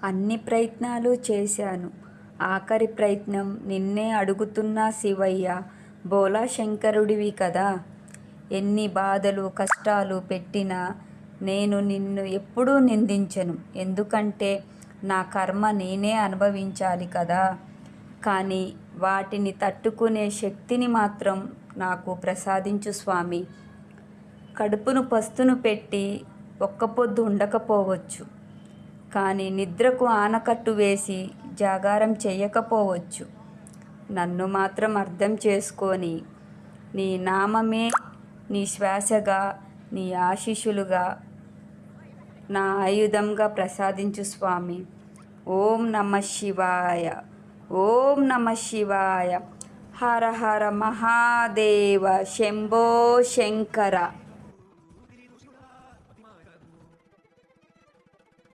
అన్ని ప్రయత్నాలు చేశాను. ఆఖరి ప్రయత్నం నిన్నే అడుగుతున్నా శివయ్య. భోళా శంకరుడివి కదా. ఎన్ని బాధలు కష్టాలు పెట్టినా నేను నిన్ను ఎప్పుడూ నిందించను. ఎందుకంటే నా కర్మ నేనే అనుభవించాలి కదా. కానీ వాటిని తట్టుకునే శక్తిని మాత్రం నాకు ప్రసాదించు స్వామి. కడుపును పస్తును పెట్టి ఒక్కపొద్దు ఉండకపోవచ్చు, కానీ నిద్రకు ఆనకట్టు వేసి జాగారం చేయకపోవచ్చు. నన్ను మాత్రం అర్థం చేసుకొని నీ నామమే నీ శ్వాసగా, నీ ఆశీస్సులుగా, నా ఆయుధంగా ప్రసాదించు స్వామి. ఓం నమః శివాయ. ఓం నమః శివాయ. హర హర మహాదేవ. శంభో శంకర.